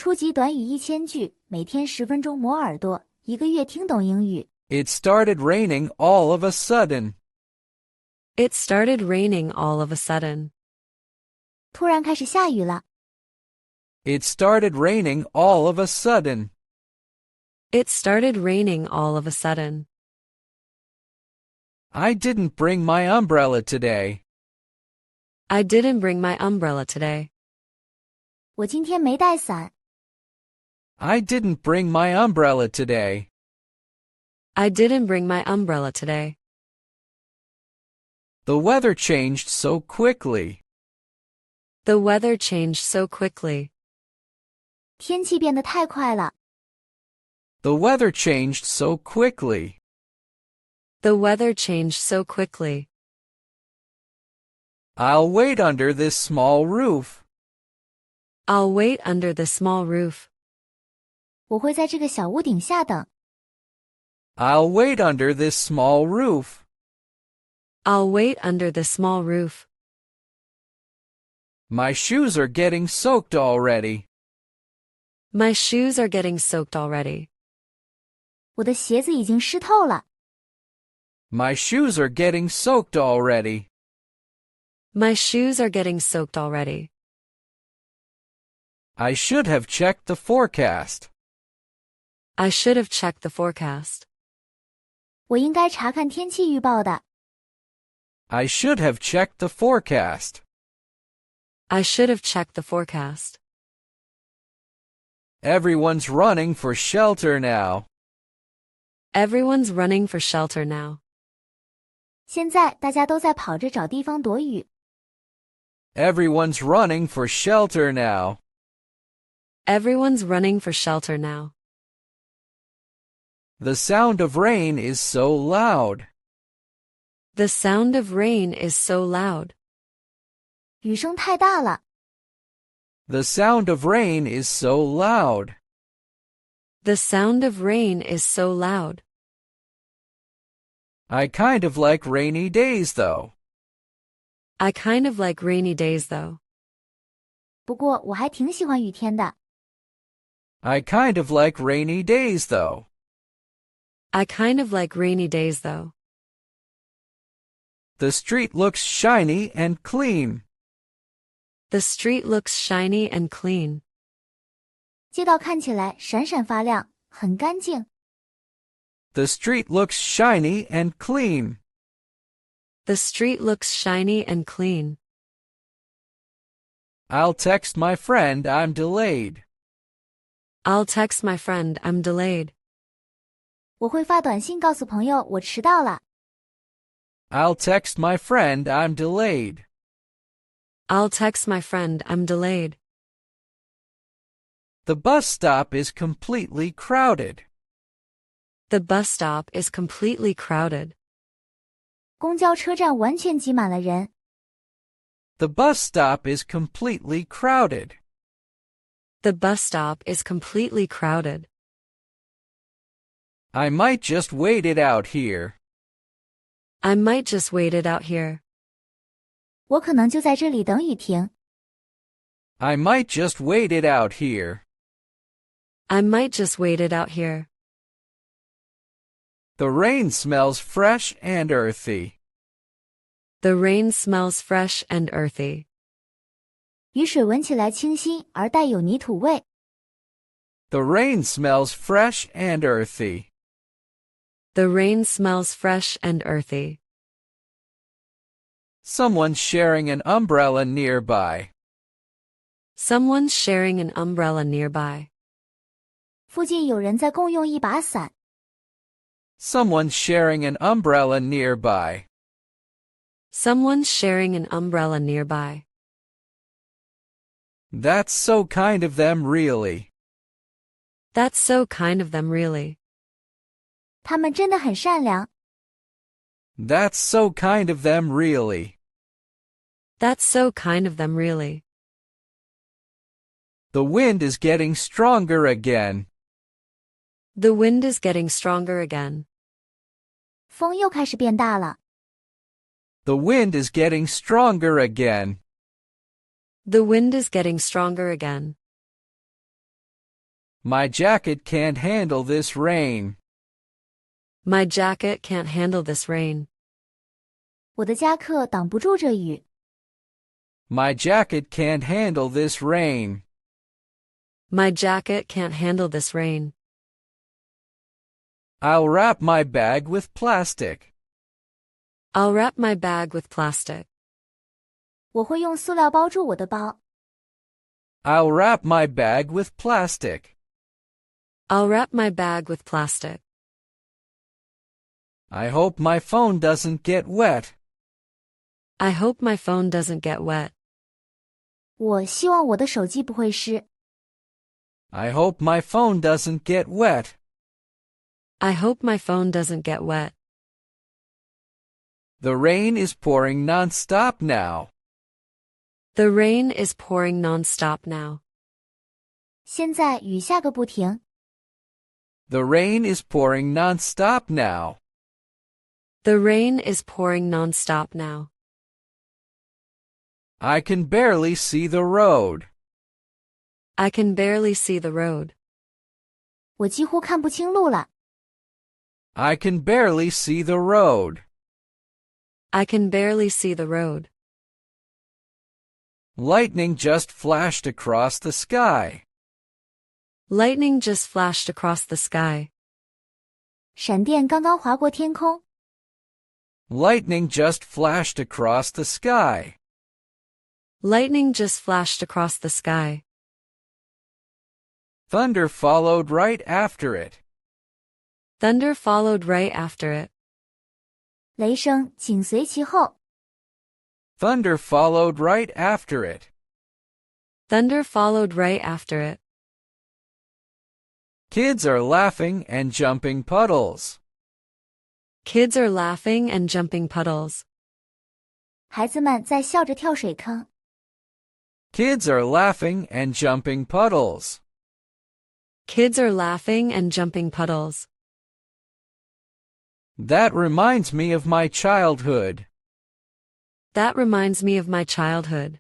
初级短语1000句，每天10分钟磨耳朵，一个月听懂英语。It started raining all of a sudden. It started raining all of a sudden. 突然开始下雨了。It started raining all of a sudden. It started raining all of a sudden. I didn't bring my umbrella today. I didn't bring my umbrella today. 我今天没带伞。I didn't bring my umbrella today. I didn't bring my umbrella today. The weather changed so quickly. The weather changed so quickly. 天气变得太快了。The weather changed so quickly. The weather changed so quickly. I'll wait under this small roof. I'll wait under the small roof. 我会在这个小屋顶下等。I'll wait under this small roof. I'll wait under the small roof. My shoes are getting soaked already. My shoes are getting soaked already. 我的鞋子已经湿透了。My shoes are getting soaked already. My shoes are getting soaked already. I should have checked the forecast. I should have checked the forecast. 我应该查看天气预报的。I should have checked the forecast. I should have checked the forecast. Everyone's running for shelter now. Everyone's running for shelter now. 现在大家都在跑着找地方躲雨。Everyone's running for shelter now. Everyone's running for shelter now. The sound of rain is so loud. The sound of rain is so loud. 雨声太大了。The sound of rain is so loud. The sound of rain is so loud. I kind of like rainy days though. I kind of like rainy days though. 不过我还挺喜欢雨天的。I kind of like rainy days though. I kind of like rainy days though. The street looks shiny and clean. The street looks shiny and clean. 街道看起来闪闪发亮，很干净。The street looks shiny and clean. The street looks shiny and clean. I'll text my friend I'm delayed. I'll text my friend I'm delayed. 我会发短信告诉朋友我迟到了。I'll text my friend I'm delayed. I'll text my friend I'm delayed. The bus stop is completely crowded. The bus stop is completely crowded. 公交车站完全挤满了人。The bus stop is completely crowded. The bus stop is completely crowded. I might just wait it out here. I might just wait it out here. 我可能就在这里等雨停。I might just wait it out here. I might just wait it out here. The rain smells fresh and earthy. The rain smells fresh and earthy. 雨水闻起来清新而带有泥土味。The rain smells fresh and earthy. The rain smells fresh and earthy. Someone's sharing an umbrella nearby. Someone's sharing an umbrella nearby. 附近有人在共用一把伞。Someone's sharing an umbrella nearby. Someone's sharing an umbrella nearby. That's so kind of them really. That's so kind of them really. 他们真的很善良。That's so kind of them really. That's so kind of them really. The wind is getting stronger again. The wind is getting stronger again. 风又开始变大了。The wind is getting stronger again. The wind is getting stronger again. My jacket can't handle this rain. My jacket can't handle this rain. 我的夹克挡不住这雨。My jacket can't handle this rain. My jacket can't handle this rain. I'll wrap my bag with plastic. I'll wrap my bag with plastic. 我会用塑料包住我的包。I'll wrap my bag with plastic. I'll wrap my bag with plastic. I hope my phone doesn't get wet. I hope my phone doesn't get wet. 我希望我的手机不会湿。I hope my phone doesn't get wet. I hope my phone doesn't get wet. The rain is pouring non-stop now. The rain is pouring non-stop now. 现在雨下个不停。The rain is pouring non-stop now. The rain is pouring non-stop now. I can barely see the road. I can barely see the road. 我几乎看不清路了。I can barely see the road. I can barely see the road. Lightning just flashed across the sky. Lightning just flashed across the sky. 闪电刚刚划过天空。Lightning just flashed across the sky. Lightning just flashed across the sky. Thunder followed right after it. Thunder followed right after it. 雷声紧随其后。Thunder followed right after it. Thunder followed right after it. Kids are laughing and jumping puddles. Kids are laughing and jumping puddles. 孩子们在笑着跳水坑。Kids are laughing and jumping puddles. Kids are laughing and jumping puddles. That reminds me of my childhood. That reminds me of my childhood.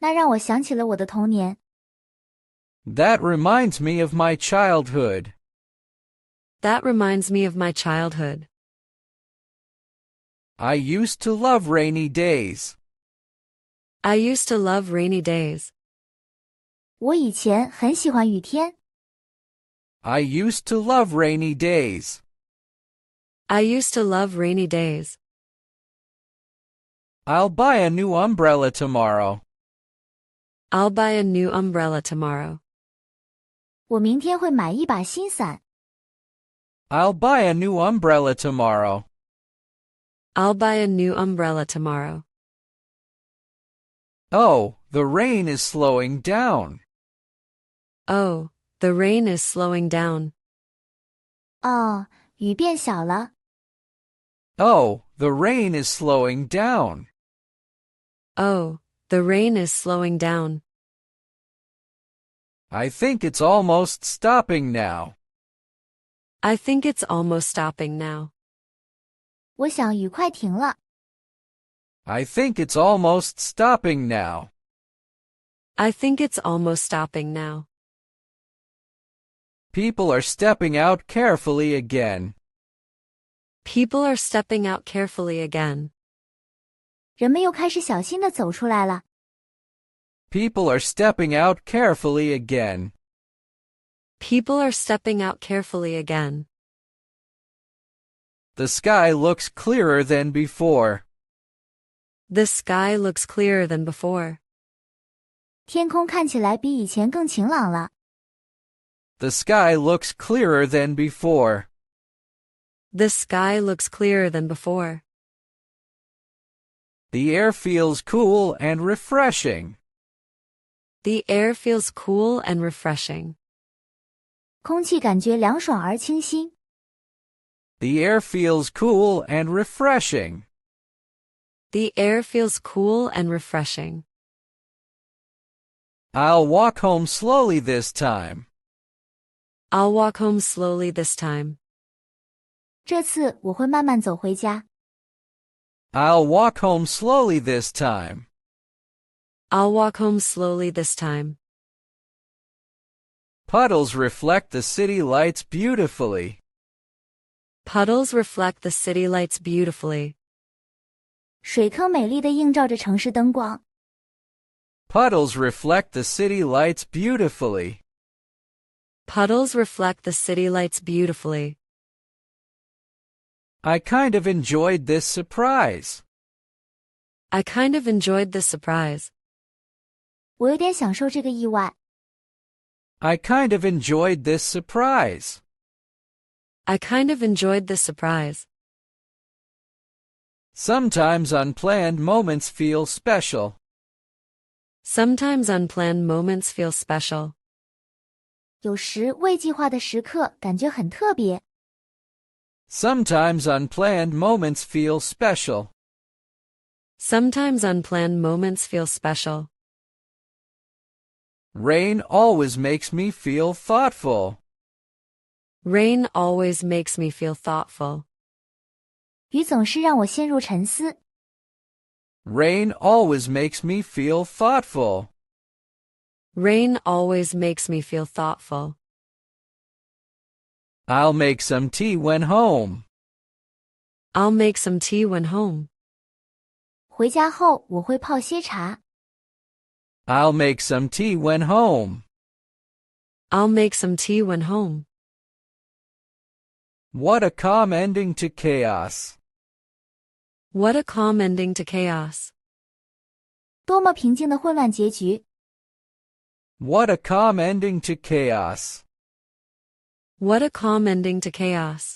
那让我想起了我的童年。That reminds me of my childhood. That reminds me of my childhood. I used to love rainy days. I used to love rainy days. 我以前很喜欢雨天。I used to love rainy days. I used to love rainy days. I'll buy a new umbrella tomorrow. I'll buy a new umbrella tomorrow. 我明天会买一把新伞。I'll buy a new umbrella tomorrow. I'll buy a new umbrella tomorrow. Oh, the rain is slowing down. Oh, the rain is slowing down. 哦，雨变小了。Oh, the rain is slowing down. Oh, the rain is slowing down. I think it's almost stopping now. I think it's almost stopping now. 我想雨快停了。I think it's almost stopping now. I think it's almost stopping now. People are stepping out carefully again. People are stepping out carefully again. 人们又开始小心地走出来了。People are stepping out carefully again. People are stepping out carefully again. The sky looks clearer than before. The sky looks clearer than before. 天空看起来比以前更晴朗了。The sky looks clearer than before. The sky looks clearer than before. The air feels cool and refreshing. The air feels cool and refreshing. 空气感觉凉爽而清新。The air feels cool and refreshing. The air feels cool and refreshing. I'll walk home slowly this time. I'll walk home slowly this time. 这次我会慢慢走回家。I'll walk home slowly this time. I'll walk home slowly this time. Puddles reflect the city lights beautifully. Puddles reflect the city lights beautifully. 水坑美丽地映照着城市灯光。Puddles reflect the city lights beautifully. Puddles reflect the city lights beautifully. I kind of enjoyed this surprise. I kind of enjoyed this surprise. 我有点享受这个意外。I kind of enjoyed this surprise. I kind of enjoyed this surprise. Sometimes unplanned moments feel special. Sometimes unplanned moments feel special. 有时未计划的时刻感觉很特别。Sometimes unplanned moments feel special. Sometimes unplanned moments feel special. Rain always makes me feel thoughtful. Rain always makes me feel thoughtful. 雨总是让我陷入沉思。Rain always makes me feel thoughtful. Rain always makes me feel thoughtful. I'll make some tea when home. I'll make some tea when home. 回家后我会泡些茶。I'll make some tea when home. I'll make some tea when home. What a calm ending to chaos. What a calm ending to chaos. 多么平静的混乱结局。What a calm ending to chaos. What a calm ending to chaos.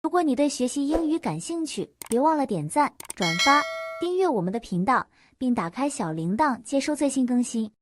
如果你对学习英语感兴趣，别忘了点赞、转发、订阅我们的频道，并打开小铃铛接收最新更新。